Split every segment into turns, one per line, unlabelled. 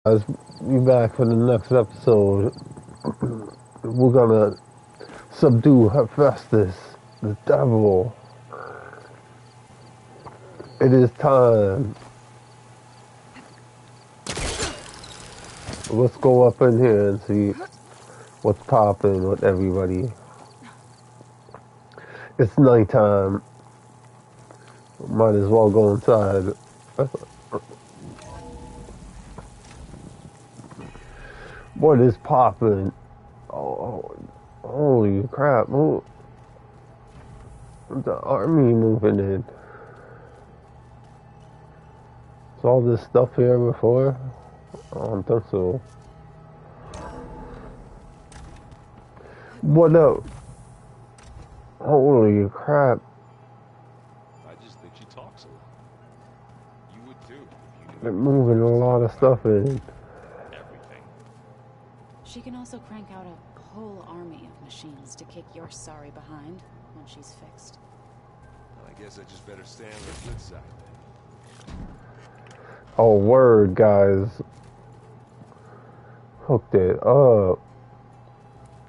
Guys, be back for the next episode. We're gonna subdue Hephaestus, the devil. It is time. Let's go up in here and see what's popping with everybody. It's nighttime. Might as well go inside. What is popping? Oh, holy crap. Oh, the army moving in. Is all this stuff here before? I don't think so. What up? Holy crap.
I just think she talks a lot. You would too.
They're moving a lot of stuff in.
Everything.
She can also crank out a whole army of machines to kick your sorry behind when she's fixed.
Well, I guess I just better stay on the good side then.
Oh, word, guys. Hooked it up.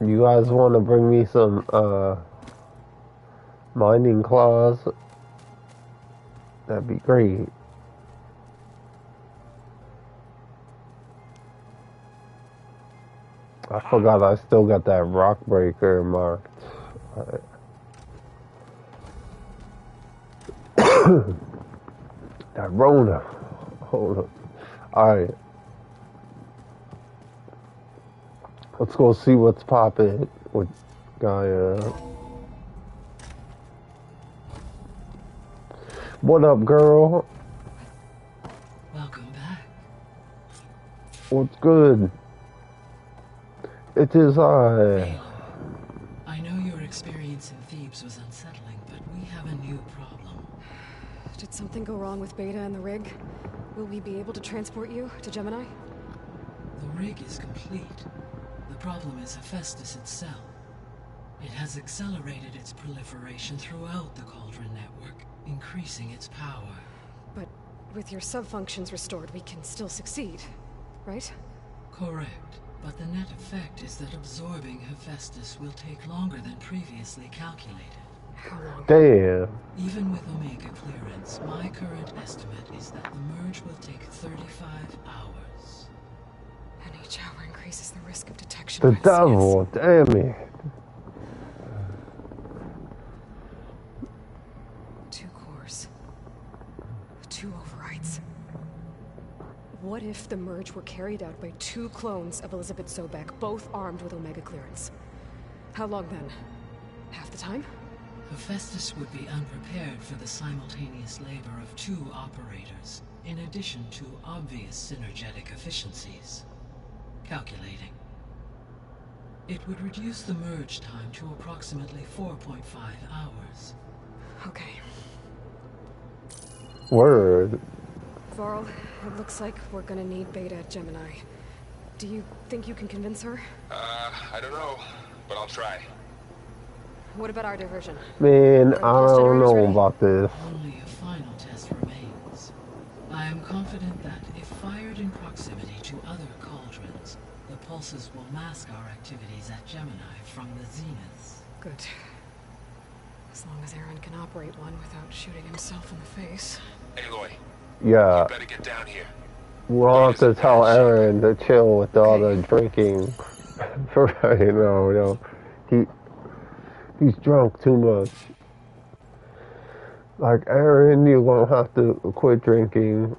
You guys want to bring me some, mining claws? That'd be great. I forgot I still got that rock breaker marked. That Rona. Hold up. Alright. Let's go see what's popping with Gaia. What up, girl?
Welcome back.
What's good? It is I.
Aloy, I know your experience in Thebes was unsettling, but we have a new problem.
Did something go wrong with Beta and the rig? Will we be able to transport you to Gemini?
The rig is complete. The problem is Hephaestus itself. It has accelerated its proliferation throughout the Cauldron network, increasing its power.
But with your sub-functions restored, we can still succeed, right?
Correct. But the net effect is that absorbing Hephaestus will take longer than previously calculated.
How long?
Damn.
Even with Omega clearance, my current estimate is that the merge will take 35 hours.
And each hour increases the risk of detection.
The
by
devil. Damn it.
2 cores. 2 overrides. What if the merge were carried out by 2 clones of Elizabeth Sobek, both armed with Omega clearance? How long then? Half the time?
Hephaestus would be unprepared for the simultaneous labor of 2 operators, in addition to obvious synergetic efficiencies. Calculating. It would reduce the merge time to approximately 4.5 hours.
Okay.
Word.
Varl, it looks like we're gonna need Beta at Gemini. Do you think you can convince her?
I don't know, but I'll try.
What about our diversion?
Man, I
Are the
don't know
generators
about this.
Only a final test remains. I am confident that if fired in proximity to other cauldrons, the pulses will mask our activities at Gemini from the zeniths.
Good. As long as Aaron can operate one without shooting himself in the face.
Aloy,
Yeah.
you better get down here.
We'll have to tell Aaron to chill with all the drinking. For he's drunk too much. Like, Aaron, you won't have to quit drinking.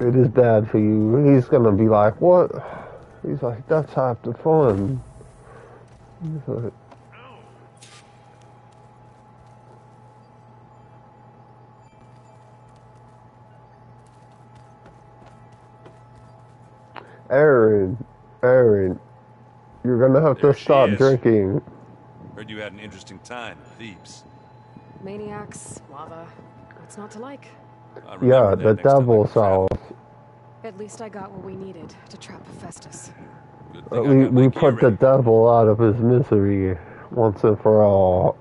It is bad for you. He's gonna be like, what? He's like, that's half the fun. He's like, Aaron, you're gonna have
There
to
she
stop
is.
drinking.
Heard you had an interesting time in Thebes.
Maniacs, lava. What's not to like?
I
Yeah,
remember
the
that next time I
devil's
traveled.
house.
At least I got what we needed to trap Hephaestus.
Good thing I got my
We
gear
put the
ready.
devil out of his misery once and for all.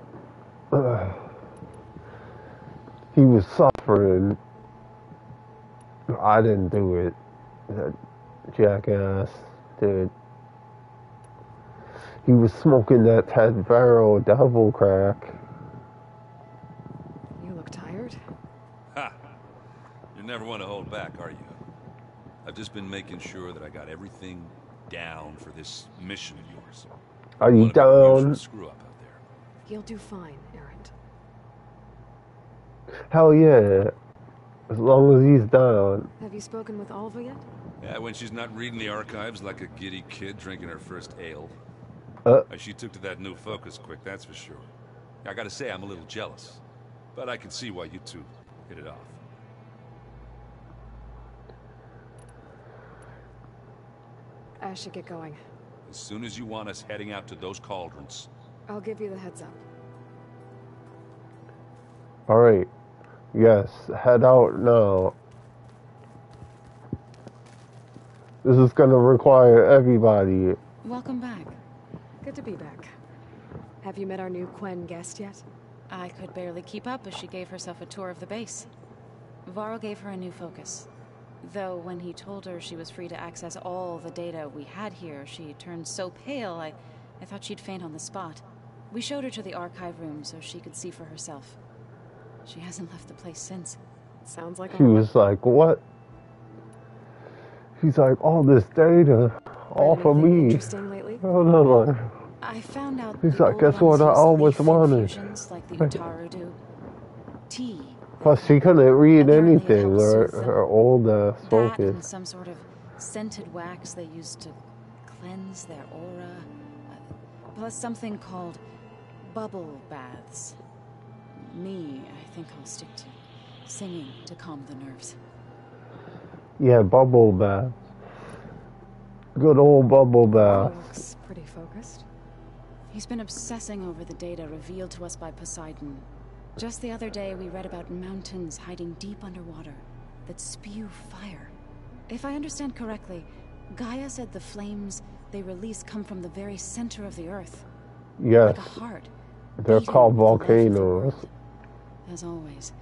He was suffering. I didn't do it. That jackass did. He was smoking that Ted Barrow devil crack.
You look tired.
Ha! You never want to hold back, are you? I've just been making sure that I got everything down for this mission of yours.
Are you
One of you
down?
should screw up out there.
You'll do fine, Errant.
Hell yeah. As long as he's down.
Have you spoken with Alva yet?
Yeah, when she's not reading the archives like a giddy kid drinking her first ale. She took to that new focus quick, that's for sure. I gotta say, I'm a little jealous. But I can see why you two hit it off.
I should get going.
As soon as you want us heading out to those cauldrons.
I'll give you the heads up.
Alright. Yes, head out now. This is gonna require everybody.
Welcome back.
Good to be back. Have you met our new Quen guest yet?
I could barely keep up as she gave herself a tour of the base. Varl gave her a new focus. Though when he told her she was free to access all the data we had here, she turned so pale, I thought she'd faint on the spot. We showed her to the archive room so she could see for herself. She hasn't left the place since.
Sounds like
He was like, what? He's like, all this data, all for me.
Interesting lately?
Oh, no.
I found out
He's
the
like,
old
guess what
ones
I
use
always
leaf
wanted.
infusions like the Utaru do. Tea.
Plus, she couldn't read
Apparently it
anything.
helps
Her,
with them.
her old
That
focus.
and some sort of scented wax they use to cleanse their aura. Plus something called bubble baths. Me, I think I'll stick to singing to calm the nerves.
Yeah, bubble bath. Good old bubble bath.
Looks pretty focused.
He's been obsessing over the data revealed to us by Poseidon. Just the other day, we read about mountains hiding deep underwater that spew fire. If I understand correctly, Gaia said the flames they release come from the very center of the Earth.
Yes,
Like a heart.
they're
beating
called
with the life of the
volcanoes.
world. As always,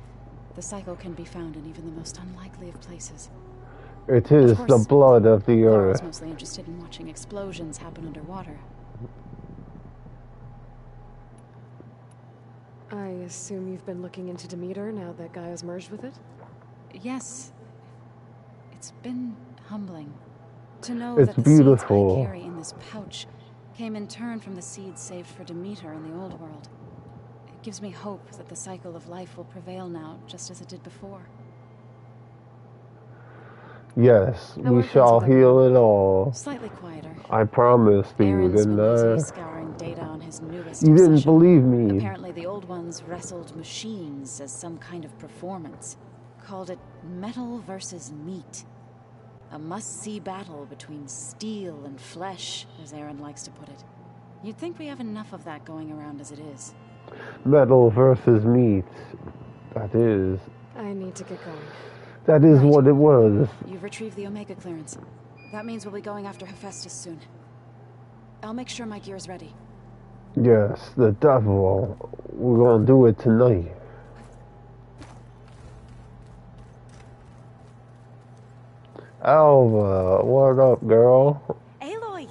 the cycle can be found in even the most unlikely of places.
It is
Of
the
course,
blood of the
Varl's
earth.
mostly interested in watching explosions happen underwater.
I assume you've been looking into Demeter now that Gaia's merged with it?
Yes. It's been humbling to know
It's
that the seeds
beautiful.
I carry in this pouch came in turn from the seeds saved for Demeter in the old world. It gives me hope that the cycle of life will prevail now, just as it did before.
Yes,
How
we
are
shall
things with
heal it all.
Slightly quieter.
I promised you,
Aaron's
didn't
been busy
I?
scouring data on his newest
You didn't
obsession.
believe me.
Apparently the old ones wrestled machines as some kind of performance. Called it metal versus meat. A must-see battle between steel and flesh, as Aaron likes to put it. You'd think we have enough of that going around as it is.
Metal versus meat. That is.
I need to get going.
That is
Right.
what it was.
You've retrieved the Omega clearance. That means we'll be going after Hephaestus soon. I'll make sure my gear's ready.
Yes, the devil. We're gonna do it tonight. Alva, what up, girl?
Aloy,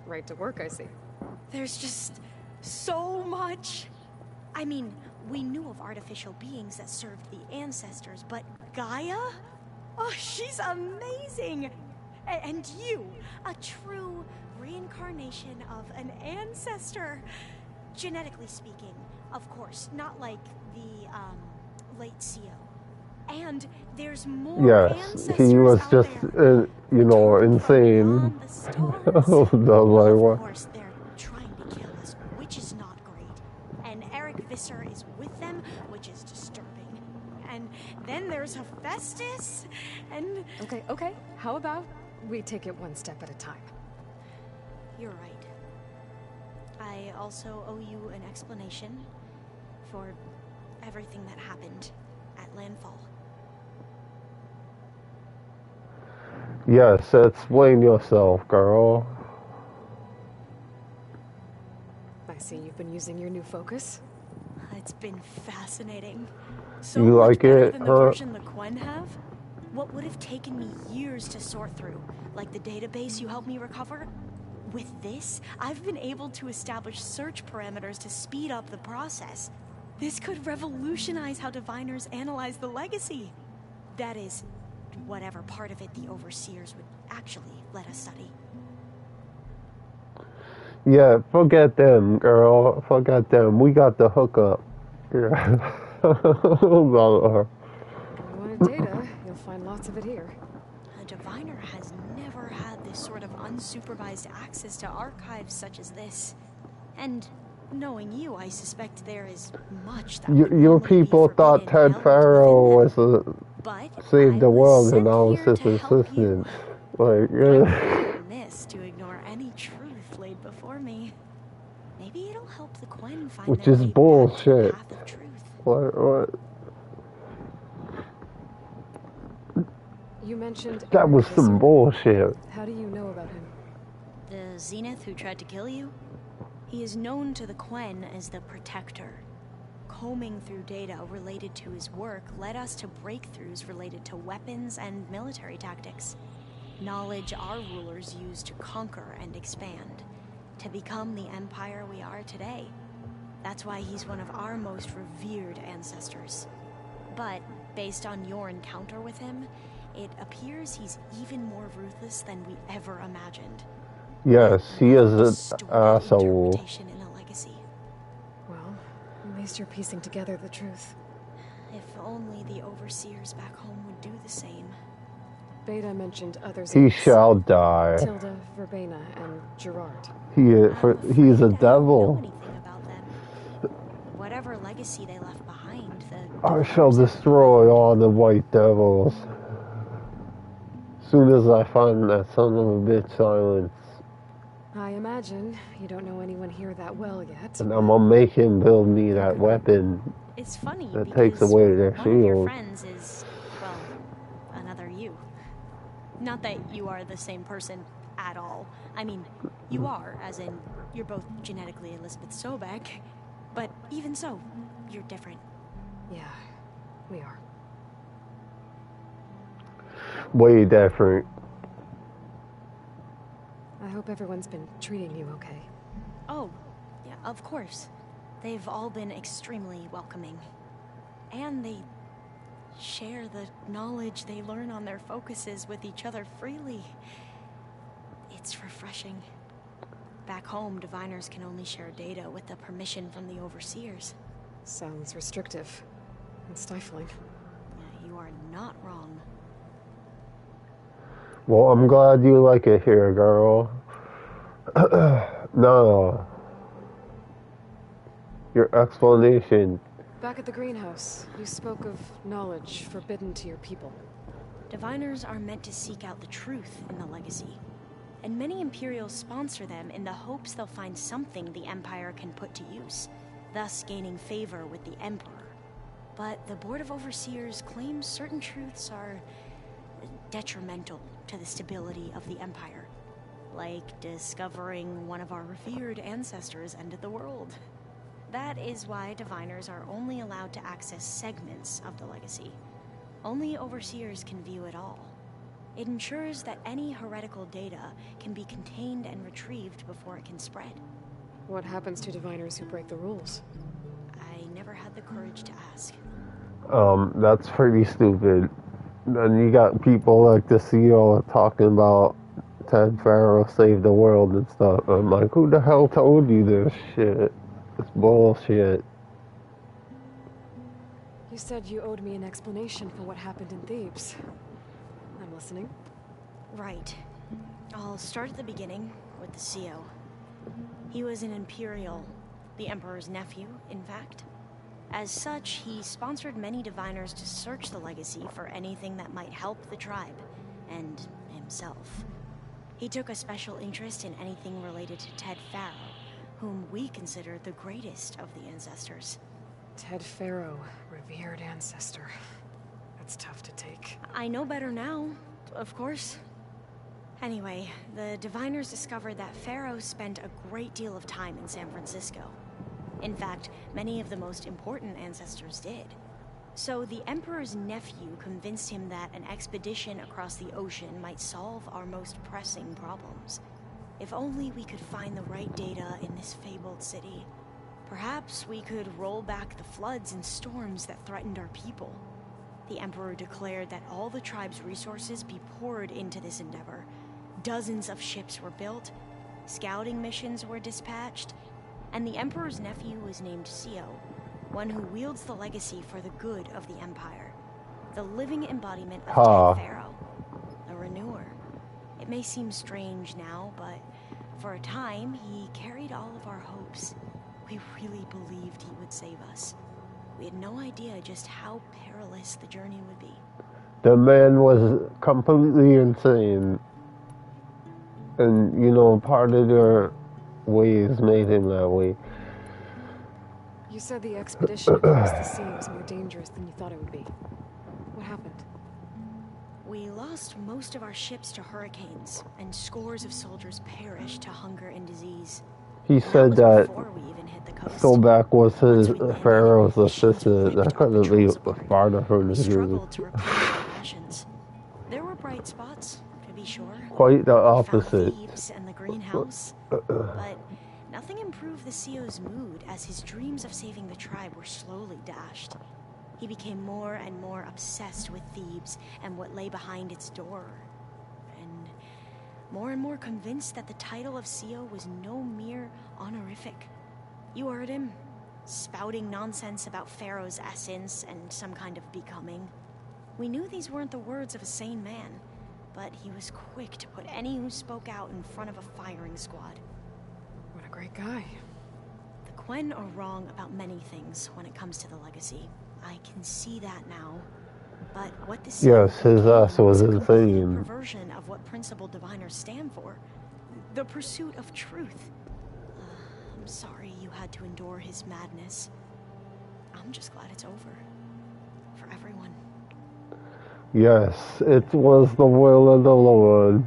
Right to work, I see.
there's just so much. I mean, we knew of artificial beings that served the ancestors, but Gaia? Oh, she's amazing! And you, a true reincarnation of an ancestor. Genetically speaking, of course, not like the, late CO. And there's more
Yes,
ancestors
he was
out
just,
there.
you insane.
Beyond the stars.
I was like,
Of
what?
course, they're trying to kill us, which is not great. And Eric Visser is with them, which is disturbing. And then there's Hephaestus, and
Okay. How about we take it one step at a time?
you're right. I also owe you an explanation for everything that happened at Landfall.
Yes, explain yourself, girl.
I see you've been using your new focus.
It's been fascinating. So
You
much
like
better
it,
than the
huh?
version the Quen have? What would have taken me years to sort through, like the database you helped me recover? With this, I've been able to establish search parameters to speed up the process. This could revolutionize how diviners analyze the legacy. That is, whatever part of it the Overseers would actually let us study.
Yeah, forget them, girl. Forget them. We got the hookup. Yeah.
If you wanted data, you'll find lots of it here.
A diviner has never had this sort of unsupervised access to archives such as this. And knowing you, I suspect there is much that would
Your
normally be
people thought
forbidden
Ted
held
Pharaoh
within them.
was
But
saved the
I was
world, and
sent
I was
here
his
to help
assistant.
you.
Like,
I would be remiss to ignore any truth laid before me. Maybe it'll help the Quen find
which
their
is
way back to the
bullshit.
path of truth.
What?
You mentioned
That
Eric
was some
Visser.
bullshit.
How do you know about him?
The Zenith who tried to kill you? He is known to the Quen as the Protector. Combing through data related to his work led us to breakthroughs related to weapons and military tactics. Knowledge our rulers used to conquer and expand, to become the empire we are today. That's why he's one of our most revered ancestors. But based on your encounter with him, it appears he's even more ruthless than we ever imagined.
Yes, he is an
Distorted
asshole.
interpretation in the legacy.
Well, at least you're piecing together the truth.
If only the Overseers back home would do the same.
Beta mentioned others.
He shall die.
Tilda, Verbena, and Gerard.
He's a
I don't know
devil.
anything about them. Whatever legacy they left behind,
I shall destroy all the white devils. Soon as I find that son of a bitch silence.
I imagine you don't know anyone here that well yet.
And I'm gonna make him build me that weapon.
It's funny
That
because
takes away their
one of your
shield.
friends is, well, another you. Not that you are the same person at all. I mean, you are, as in, you're both genetically Elizabeth Sobek. But even so, you're different.
Yeah, we are.
Way different.
I hope everyone's been treating you okay.
Oh, yeah, of course. They've all been extremely welcoming. And they share the knowledge they learn on their focuses with each other freely. It's refreshing. Back home, diviners can only share data with the permission from the Overseers.
Sounds restrictive and stifling.
You are not wrong.
Well, I'm glad you like it here, girl. No. Your explanation.
Back at the greenhouse, you spoke of knowledge forbidden to your people.
Diviners are meant to seek out the truth in the legacy. And many Imperials sponsor them in the hopes they'll find something the Empire can put to use, thus gaining favor with the Emperor. But the Board of Overseers claims certain truths are detrimental to the stability of the Empire. Like discovering one of our revered ancestors ended the world. That is why diviners are only allowed to access segments of the legacy. Only Overseers can view it all. It ensures that any heretical data can be contained and retrieved before it can spread.
What happens to diviners who break the rules?
I never had the courage to ask.
That's pretty stupid. Then you got people like the CEO talking about Ted Pharaoh saved the world and stuff. I'm like, who the hell told you this shit? It's bullshit.
You said you owed me an explanation for what happened in Thebes. I'm listening.
Right. I'll start at the beginning with the CEO. He was an Imperial, the Emperor's nephew, in fact. As such, he sponsored many diviners to search the legacy for anything that might help the tribe, and himself. He took a special interest in anything related to Ted Pharaoh, whom we consider the greatest of the ancestors.
Ted Pharaoh, revered ancestor. That's tough to take.
I know better now, of course. Anyway, the diviners discovered that Pharaoh spent a great deal of time in San Francisco. In fact, many of the most important ancestors did. So the Emperor's nephew convinced him that an expedition across the ocean might solve our most pressing problems. If only we could find the right data in this fabled city, perhaps we could roll back the floods and storms that threatened our people. The Emperor declared that all the tribe's resources be poured into this endeavor. Dozens of ships were built, scouting missions were dispatched, and the Emperor's nephew was named Sio, one who wields the legacy for the good of the Empire. The living embodiment of Ted Faro, a renewer. It may seem strange now, but for a time, he carried all of our hopes. We really believed he would save us. We had no idea just how perilous the journey would be.
The man was completely insane. And, you know, part of their ways made him that way.
You said the expedition across the sea was more dangerous than you thought it would be. What happened?
We lost most of our ships to hurricanes, and scores of soldiers perished to hunger and disease.
He said that Sobek was his Pharaoh's assistant. That couldn't be farther from the truth.
Struggled to replenish rations. There were bright spots, to be sure.
Quite the opposite.
Thieves and the greenhouse, but nothing improved the Sio's mood as his dreams of saving the tribe were slowly dashed. He became more and more obsessed with Thebes and what lay behind its door, and more convinced that the title of Sio was no mere honorific. You heard him, spouting nonsense about Pharaoh's essence and some kind of becoming. We knew these weren't the words of a sane man, but he was quick to put any who spoke out in front of a firing squad.
What a great guy.
The Quen are wrong about many things when it comes to the legacy. I can see that now. But what this
yes, his ass was insane.
Perversion of what principled diviners stand for. The pursuit of truth. I'm sorry you had to endure his madness. I'm just glad it's over. For everyone.
Yes, it was the will of the Lord.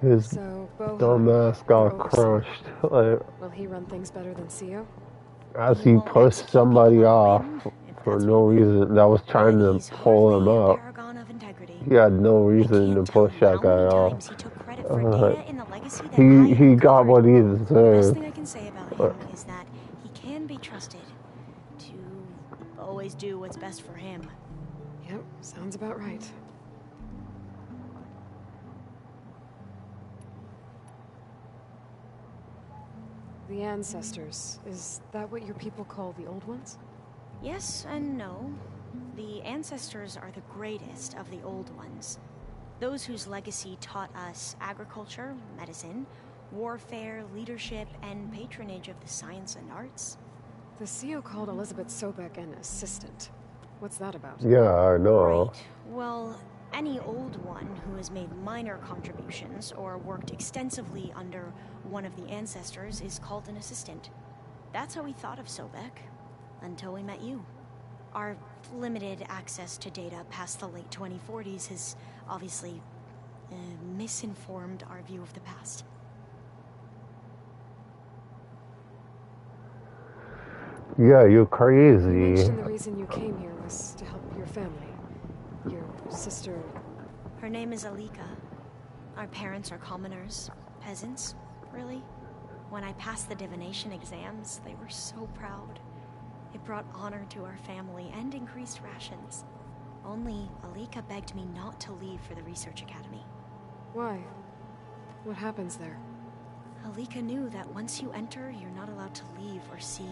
His dumbass got crushed.
Will he run things better than Sio?
As he pushed somebody off for no reason that was trying to pull him up. He had no reason to push that guy off. He got what he deserved.
The best thing I can say about him is that he can be trusted to always do what's best for him.
Yep, sounds about right. The ancestors, is that what your people call the old ones?
Yes and no. The ancestors are the greatest of the old ones. Those whose legacy taught us agriculture, medicine, warfare, leadership, and patronage of the science and arts.
The Sio called Elizabeth Sobek an assistant. What's that about?
Yeah, I know.
Right. Well, any old one who has made minor contributions or worked extensively under one of the ancestors is called an assistant. That's how we thought of Sobek, until we met you. Our limited access to data past the late 2040s has obviously misinformed our view of the past.
Yeah, you're crazy.
You mentioned the reason you came here was to help your family. Your sister...
Her name is Alika. Our parents are commoners. Peasants, really. When I passed the divination exams, they were so proud. It brought honor to our family and increased rations. Only Alika begged me not to leave for the research academy.
Why? What happens there?
Alika knew that once you enter, you're not allowed to leave or see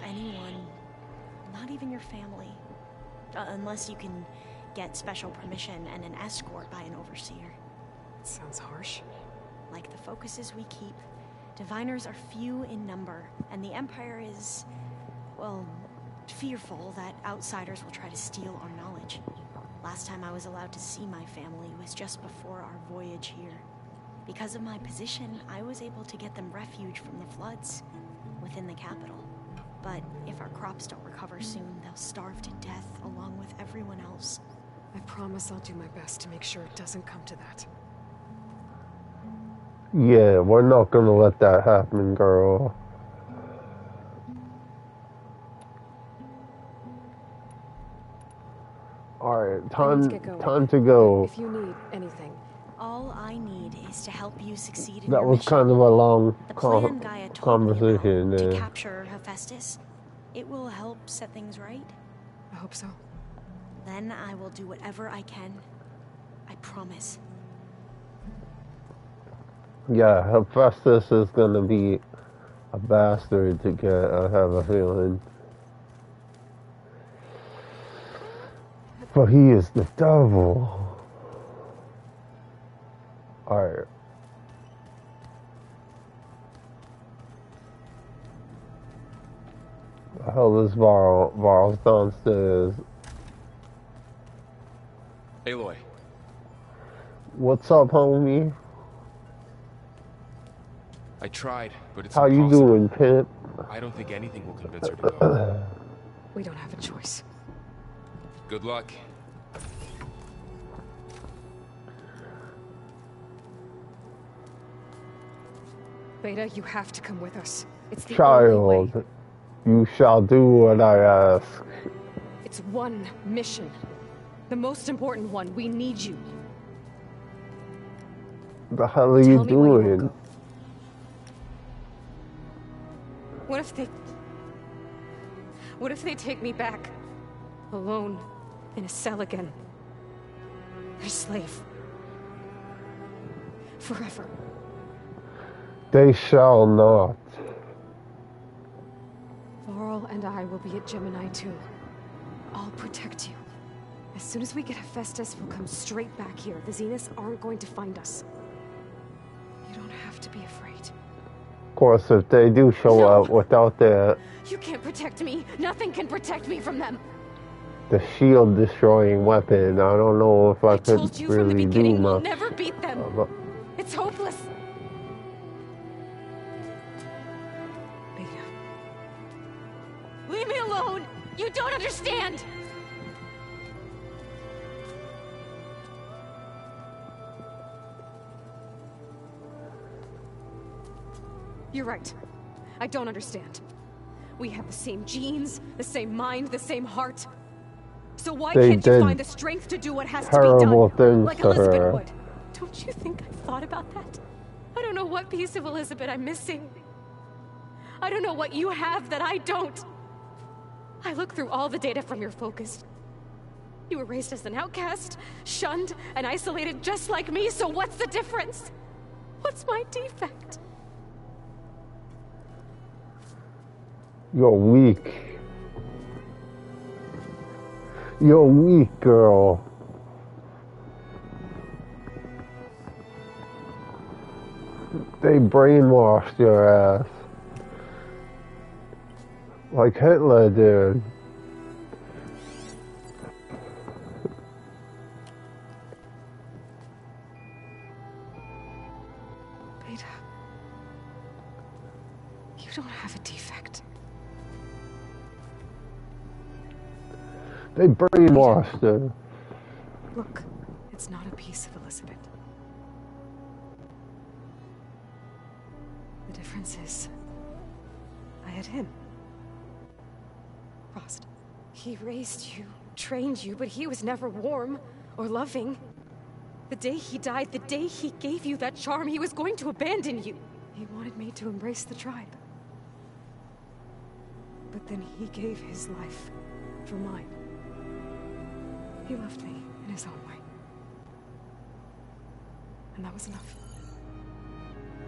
anyone, not even your family, unless you can get special permission and an escort by an overseer.
Sounds harsh.
Like the focuses we keep, diviners are few in number, and the Empire is, well, fearful that outsiders will try to steal our knowledge. Last time I was allowed to see my family was just before our voyage here. Because of my position, I was able to get them refuge from the floods within the capital. But if our crops don't recover soon, they'll starve to death along with everyone else.
I promise I'll do my best to make sure it doesn't come to that.
Yeah, we're not gonna let that happen, girl. Alright, time to go.
If you need anything.
All I need is to help you succeed in
That
your
was
mission.
kind of a long
The plan Gaia told me
conversation
about to
there.
capture Hephaestus. It will help set things right.
I hope so.
Then I will do whatever I can. I promise.
Yeah, Hephaestus is gonna be a bastard to get, I have a feeling. But he is the devil. Alright. The hell is Varl? Varl's downstairs.
Aloy.
What's up, homie?
I tried, but it's
How you
impossible.
doing, pimp?
I don't think anything will convince her to go.
We don't have a choice.
Good luck.
Beta, you have to come with us. It's the only way.
Child, you shall do what I ask.
It's one mission. The most important one. We need you.
The hell are
Tell
you
me why you won't
doing?
go. What if they take me back? Alone. In a cell again. A slave. Forever.
They shall not.
Varl and I will be at Gemini too. I'll protect you. As soon as we get Hephaestus, we'll come straight back here. The Zeniths aren't going to find us. You don't have to be afraid.
Of course, if they do show up without the
You can't protect me. Nothing can protect me from them.
shield destroying weapon, I don't know if I
I told
could
you from the
really do
beginning we'll
much.
never beat them. It's hopeless. Beta. Leave me alone! You don't understand! You're right. I don't understand. We have the same genes, the same mind, the same heart. So why
They
can't you
did
find the strength to do what has to be
terrible
done?
things
Like
to
Elizabeth
her.
would. Don't you think I've thought about that? I don't know what piece of Elizabeth I'm missing. I don't know what you have that I don't. I look through all the data from your focus. You were raised as an outcast, shunned, and isolated just like me, so what's the difference? What's my defect?
You're weak. You're weak, girl. They brainwashed your ass. Like Hitler did.
Beta. You don't have a defect.
They brainwashed her.
Look, it's not a piece of Elizabeth. The difference is, I had him. Frost. He raised you, trained you, but he was never warm or loving. The day he died, the day he gave you that charm, he was going to abandon you. He wanted me to embrace the tribe. But then he gave his life for mine. He loved me in his own way. And that was enough.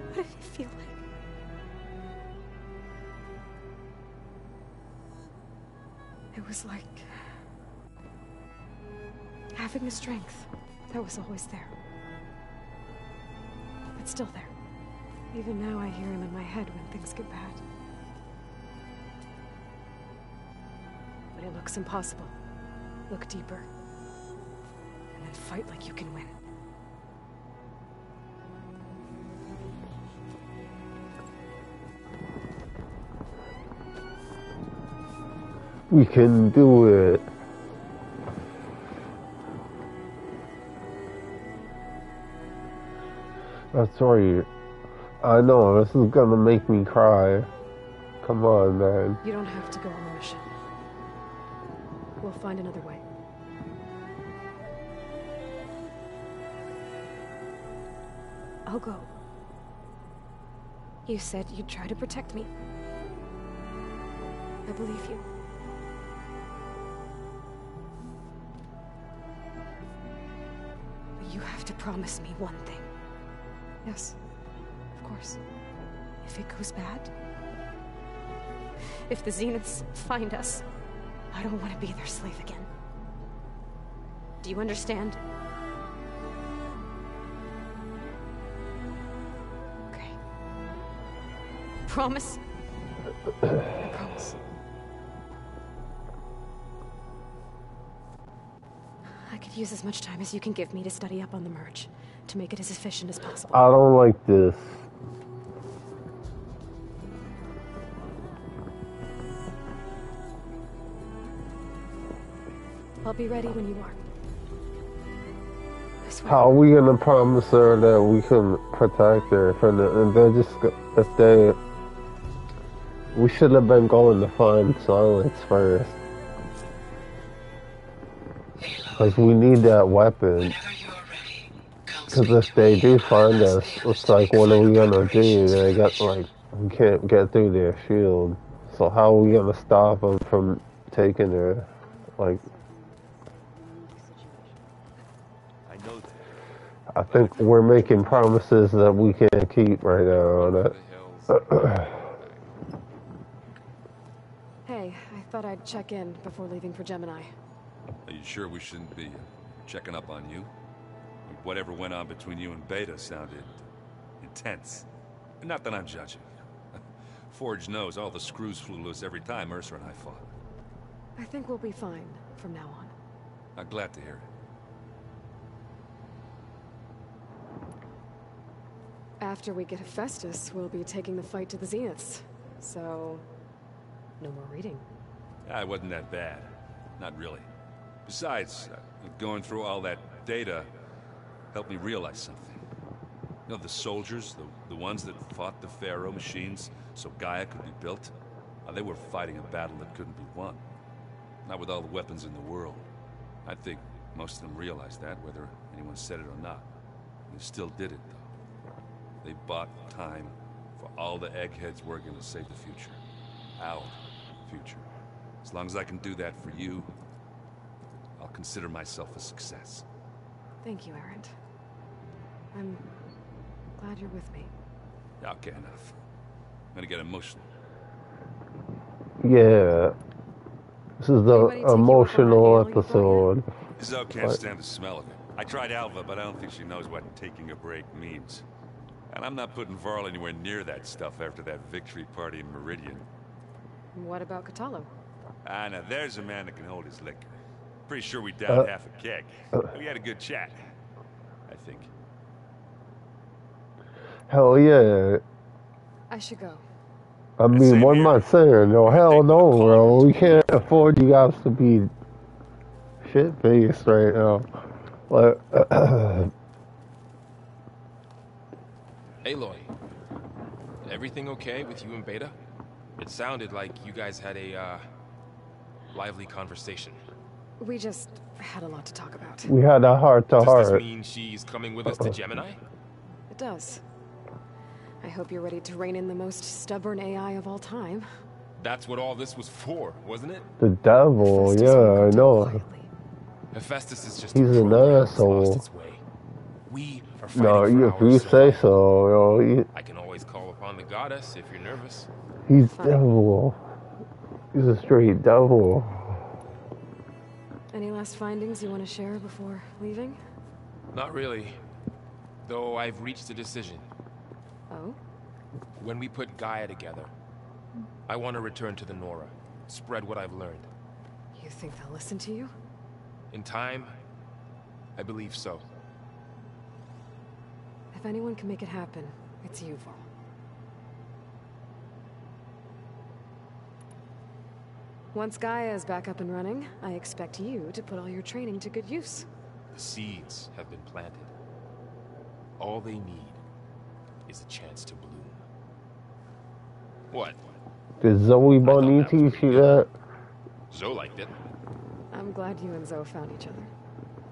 What did it feel like? It was like having a strength that was always there. It's still there. Even now I hear him in my head when things get bad. But it looks impossible. Look deeper. And then fight like you can win.
We can do it. That's right. I know, this is gonna make me cry. Come on, man.
You don't have to go on the mission. We'll find another way. I'll go. You said you'd try to protect me. I believe you. But you have to promise me one thing. Yes, of course. If it goes bad, if the Zeniths find us, I don't want to be their slave again. Do you understand? Okay. Promise? I promise. I could use as much time as you can give me to study up on the merge, to make it as efficient as possible.
I don't like this.
I'll be ready when you are. I swear.
How are we gonna promise her that we can protect her from the, and they're just, if they, we should have been going to find Silence first. Because we need that weapon. Because if they do find us, it's like, what are we gonna do? They got, like, we can't get through their shield. So how are we gonna stop them from taking her? Like, I think we're making promises that we can't keep right now on it.
Hey, I thought I'd check in before leaving for Gemini.
Are you sure we shouldn't be checking up on you? Whatever went on between you and Beta sounded intense. Not that I'm judging. Forge knows all the screws flew loose every time Mercer and I fought.
I think we'll be fine from now on.
I'm glad to hear it.
After we get Hephaestus, we'll be taking the fight to the Zeniths. So, no more reading.
It wasn't that bad. Not really. Besides, going through all that data helped me realize something. You know, the soldiers, the ones that fought the Pharaoh machines so Gaia could be built, they were fighting a battle that couldn't be won. Not with all the weapons in the world. I think most of them realized that, whether anyone said it or not. And they still did it, though. They bought time for all the eggheads working to save the future. Our future. As long as I can do that for you, I'll consider myself a success.
Thank you, Erend. I'm glad you're with me.
Okay, enough. I'm gonna get emotional.
Yeah. This is the emotional episode.
Izo can't stand the smell of it. I tried Alva, but I don't think she knows what taking a break means. And I'm not putting Varl anywhere near that stuff after that victory party in Meridian.
What about Kotallo?
Now there's a man that can hold his liquor. Pretty sure we downed half a keg. We had a good chat, I think.
Hell yeah.
I should go.
I mean, what am I saying? No, hell no, bro. We can't afford you guys to be shit-faced right now. Like,
Aloy, everything okay with you and Beta? It sounded like you guys had a, lively conversation.
We just had a lot to talk about.
we had a heart-to-heart.
Does this mean she's coming with us to Gemini?
It does. I hope you're ready to rein in the most stubborn AI of all time.
That's what all this was for, wasn't it?
The devil,
Hephaestus
yeah,
will
I
come
know.
quietly.
Hephaestus is just
He's
a
an
program that's
asshole.
lost its way. We are fighting
No,
for
if
our
you say
survival.
so, you know,
I can always call upon the goddess if you're nervous.
he's
Fine.
devil. He's a straight devil.
Any last findings you want to share before leaving?
Not really. Though I've reached a decision.
Oh?
When we put Gaia together, I want to return to the Nora. Spread what I've learned.
You think they'll listen to you?
In time, I believe so.
If anyone can make it happen, it's you, Varl. Once Gaia is back up and running, I expect you to put all your training to good use.
The seeds have been planted. All they need is a chance to bloom. What?
Did Zoe Bunny teach you that?
Zoe liked it.
I'm glad you and Zoe found each other.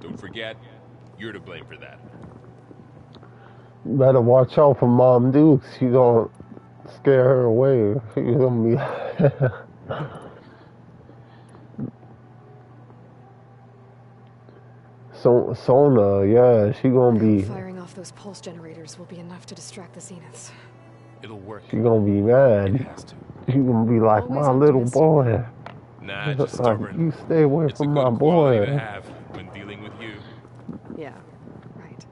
Don't forget, you're to blame for that.
You better watch out for Mom Dukes. She gonna scare her away. She's gonna be... Sona, yeah, she gonna be...
Firing off those pulse generators will be enough to distract the Zeniths.
It'll work.
She gonna be mad.
It has to.
She gonna be like,
Always
my little
optimistic.
boy.
Nah, just
Like,
stubborn.
you stay away
It's a
from
good
my
quality to
boy.
have when dealing with you.
Yeah, right.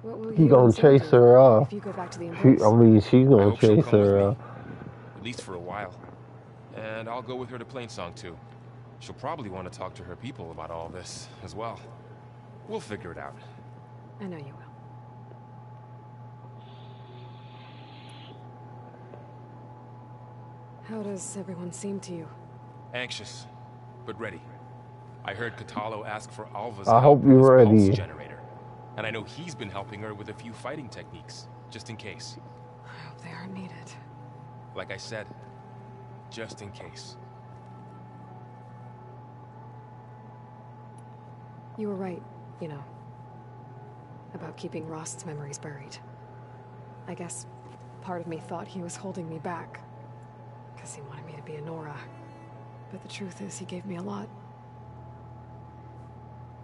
What will
He
you
gonna
and Zoe
chase
do
her off.
if you go back to the
She
Embrace?
she's
I
gonna
hope she'll
chase
come with
her
me.
off.
At least for a while. And I'll go with her to Plainsong too. She'll probably want to talk to her people about all this as well. We'll figure it out.
I know you will. How does everyone seem to you?
Anxious, but ready. I heard Katalo ask for Alva's
I
help
hope you're
with his pulse
ready.
generator. And I know he's been helping her with a few fighting techniques, just in case.
I hope they are needed.
Like I said, just in case.
You were right, you know, about keeping Rost's memories buried. I guess part of me thought he was holding me back, because he wanted me to be a Nora. But the truth is, he gave me a lot.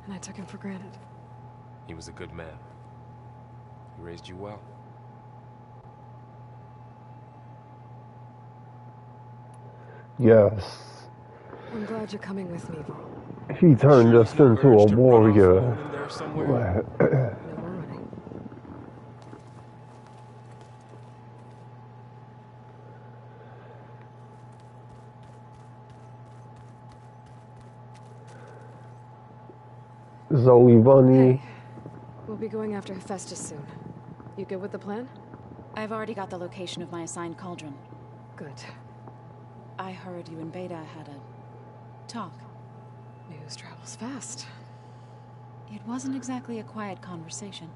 And I took him for granted.
He was a good man. He raised you well.
Yes.
I'm glad you're coming with me, Varl.
He turned us
Sure
into
there's no
a
urge to run off
warrior.
alone in there somewhere?
No more running.
Zoe Bunny.
Hey, we'll be going after Hephaestus soon. You good with the plan?
I've already got the location of my assigned cauldron.
Good.
I heard you and Beta had a talk.
News travels fast.
It wasn't exactly a quiet conversation.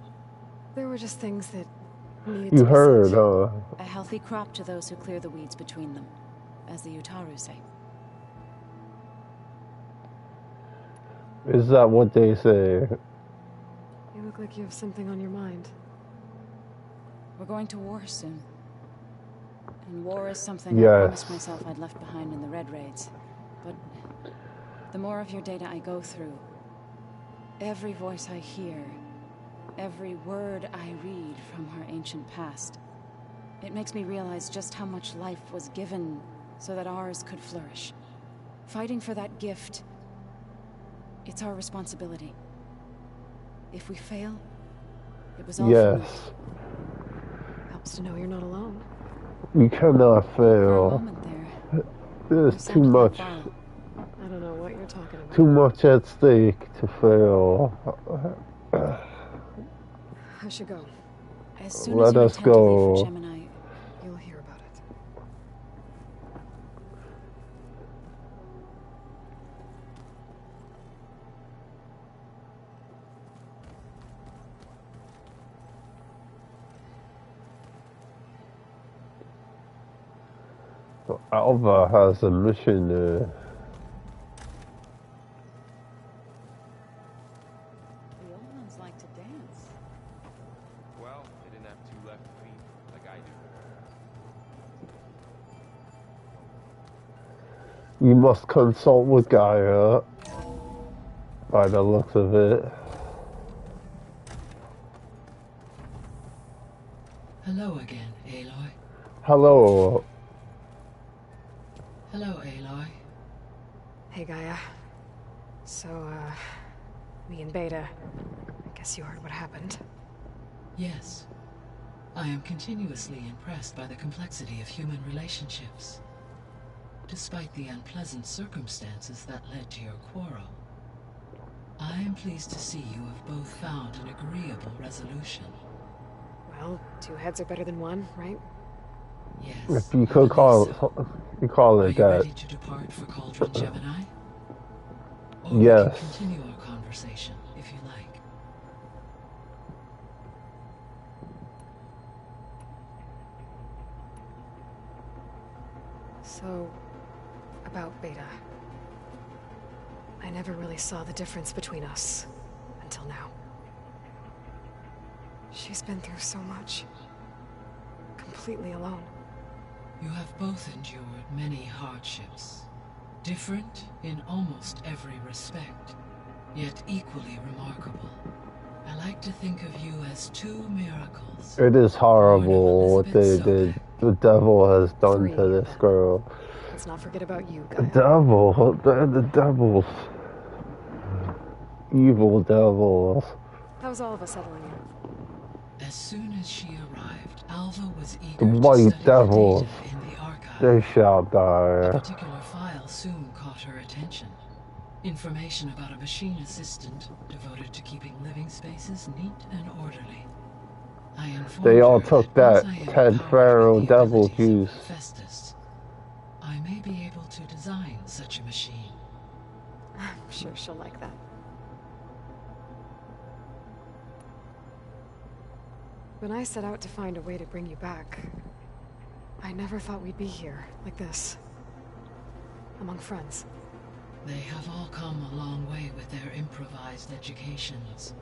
There were just things that needed
You
to be
heard,
said.
huh?
A healthy crop to those who clear the weeds between them, as the Utaru say.
Is that what they say?
You look like you have something on your mind.
We're going to war soon. And war is something I
Yes.
promised myself I'd left behind in the Red Raids. But the more of your data I go through, every voice I hear, every word I read from her ancient past, it makes me realize just how much life was given so that ours could flourish. Fighting for that gift, it's our responsibility. If we fail, it was all for
Yes.
naught.
Helps to know you're not alone.
We cannot
For a
fail.
moment there,
There's
you
too
sounded like
much.
Varl.
I don't know what you're talking about.
Too much at stake to fail.
I should go.
As soon
Let
as you
us
intend to leave
go.
for Gemini,
You'll hear about it.
Alva has a mission.
the old ones like to dance.
Well, they didn't have two left feet like I do.
We must consult with Gaia. By the looks of it.
Hello again, Aloy.
Hello.
Hello, Aloy.
Hey, Gaia. So, me and Beta. I guess you heard what happened.
Yes. I am continuously impressed by the complexity of human relationships. Despite the unpleasant circumstances that led to your quarrel, I am pleased to see you have both found an agreeable resolution.
Well, two heads are better than one, right?
Yes.
If you
I
could
believe
call
so.
you call
Are
it
you
that.
ready to depart for Cauldron Gemini? Or we
Yes.
can continue our conversation, if you like.
So, about Beta. I never really saw the difference between us until now. She's been through so much. Completely alone.
You have both endured many hardships. Different in almost every respect, yet equally remarkable. I like to think of you as two miracles.
It is horrible what they did. The devil has done to this girl.
Let's not forget about you,
The
Gaia.
devil, the devils. Evil devils.
How's all of us settling in?
As soon as she arrived, Alva was eager
The
to
white
study
devils.
the data in the archive.
They shall
A
die.
particular file soon caught her attention. Information about a machine assistant devoted to keeping living spaces neat and orderly. I informed
They all
her
took
once
that
I am
Ted
empowered
Faro
with the
devil
abilities of
juice.
Hephaestus, I may be able to design such a machine.
I'm sure she'll like that. When I set out to find a way to bring you back, I never thought we'd be here, like this. Among friends.
They have all come a long way with their improvised educations.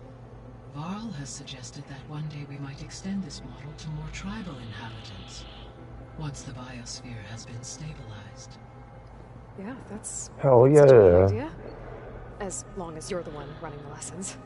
Varl has suggested that one day we might extend this model to more tribal inhabitants, once the biosphere has been stabilized.
Yeah, that's
Hell
such a good
yeah.
idea. As long as you're the one running the lessons.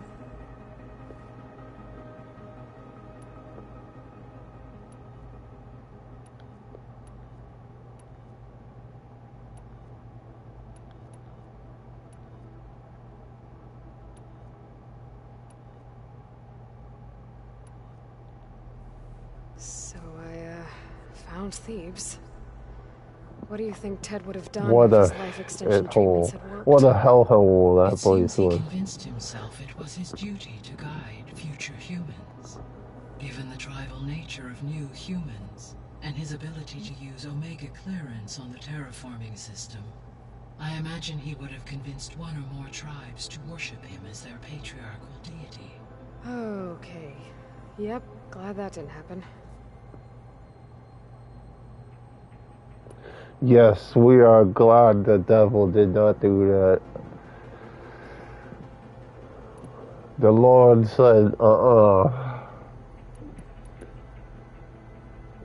So I found Thebes. What do you think Ted would have done
What
if
a
his life extension
hole.
treatments had worked?
What a hellhole that
It seems
place
he
was.
convinced himself it was his duty to guide future humans. Given the tribal nature of new humans, and his ability to use Omega clearance on the terraforming system, I imagine he would have convinced one or more tribes to worship him as their patriarchal deity.
Okay. Yep, glad that didn't happen.
Yes, we are glad the devil did not do that. The Lord said,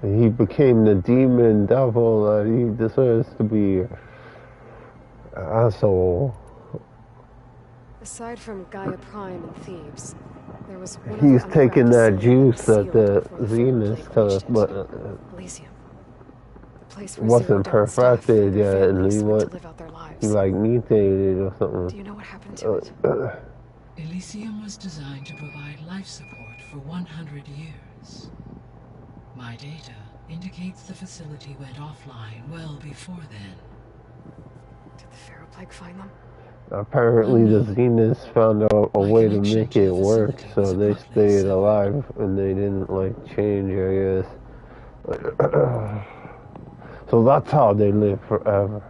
And he became the demon devil that he deserves to be. Asshole.
Aside from Gaia Prime and Thebes, there was one
He's
other
taking
underground
that
facility
juice that
sealed
the
before the
Venus
Fair
took,
Plague
but
reached it. Elysium. The place where
wasn't
Zero Dawn staff
perfected
and their
yet, and
families
he
went to
went,
live out their
he
lives.
like mutated or
Do
something.
you know what happened to it?
Elysium was designed to provide life support for 100 years. My data indicates the facility went offline well before then.
Did the Pharaoh Plague find them?
Apparently the Zeniths found out a way to make it work, so they stayed alive and they didn't like change, I guess. So that's how they live forever.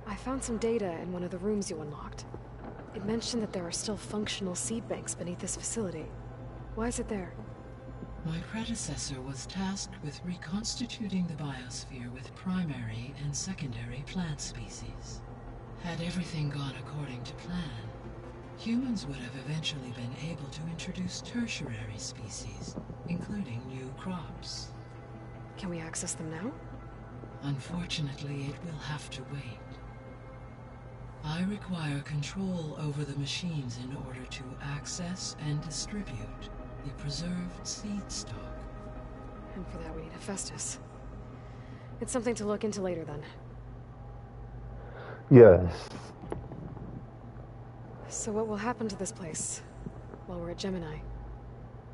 I found some data in one of the rooms you unlocked. It mentioned that there are still functional seed banks beneath this facility. Why is it there?
My predecessor was tasked with reconstituting the biosphere with primary and secondary plant species. Had everything gone according to plan, humans would have eventually been able to introduce tertiary species, including new crops.
Can we access them now?
Unfortunately, it will have to wait. I require control over the machines in order to access and distribute the preserved seed stock.
And for that we need Hephaestus. It's something to look into later then.
Yes.
So what will happen to this place while we're at Gemini?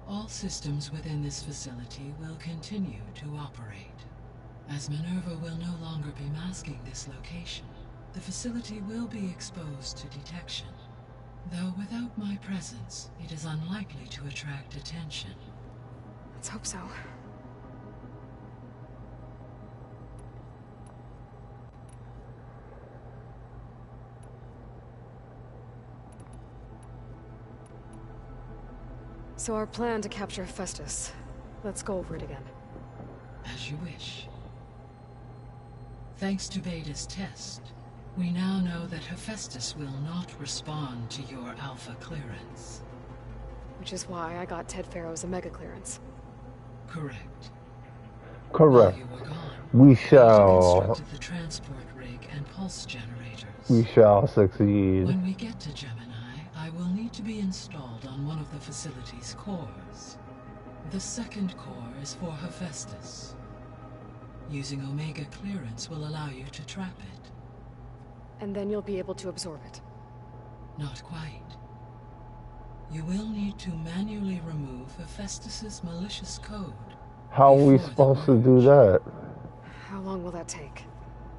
All systems within this facility will continue to operate. As Minerva will no longer be masking this location, the facility will be exposed to detection. Though without my presence, it is unlikely to attract attention.
Let's hope so. So our plan to capture Hephaestus. Let's go over it again.
As you wish. Thanks to Beta's test, we now know that Hephaestus will not respond to your Alpha clearance.
Which is why I got Ted Farrow's Omega clearance.
Correct.
Correct.
While you were gone,
We
Beta
shall.
constructed the transport rig and pulse generators.
We shall succeed.
When we get to Gemini, I will need to be installed on one of the facility's cores. The second core is for Hephaestus. Using Omega clearance will allow you to trap it.
And then you'll be able to absorb it.
Not quite. You will need to manually remove Hephaestus's malicious code.
How are we
before the
supposed to do
merge.
that?
How long will that take?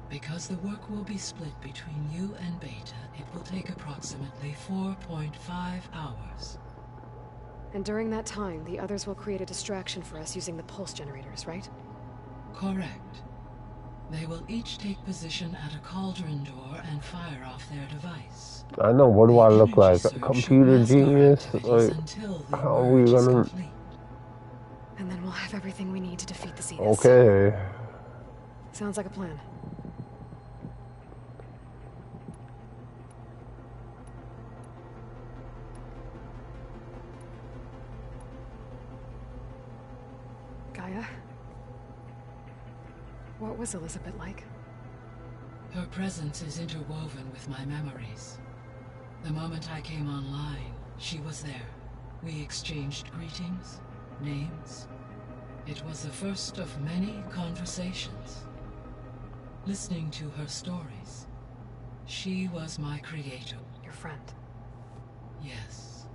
Because the work will be split between you and Beta, it will take approximately 4.5 hours.
And during that time, the others will create a distraction for us using the pulse generators, right?
Correct. They will each take position at a cauldron door and fire off their device.
I know, what do I look like? A
Energy surge
computer
should mask our
genius?
activities
Like,
until the
how are we
merge is
gonna...
complete.
And then we'll have everything we need to defeat the Zeniths.
Okay.
Sounds like a plan. Gaia? What was Elizabeth like?
Her presence is interwoven with my memories. The moment I came online, she was there. We exchanged greetings, names. It was the first of many conversations. Listening to her stories, she was my creator.
Your friend.
Yes.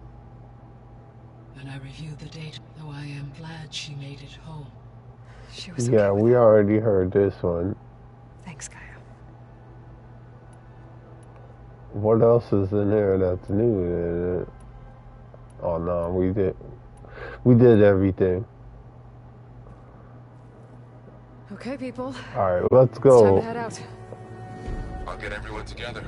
When I reviewed the data, though I am glad she made it home.
She was
Yeah,
okay with
we
it.
already heard this one.
Thanks, Gaia.
What else is in there that's new? Oh no, we did everything.
Okay, people.
Alright, let's
It's time
go.
to head out.
I'll get everyone together.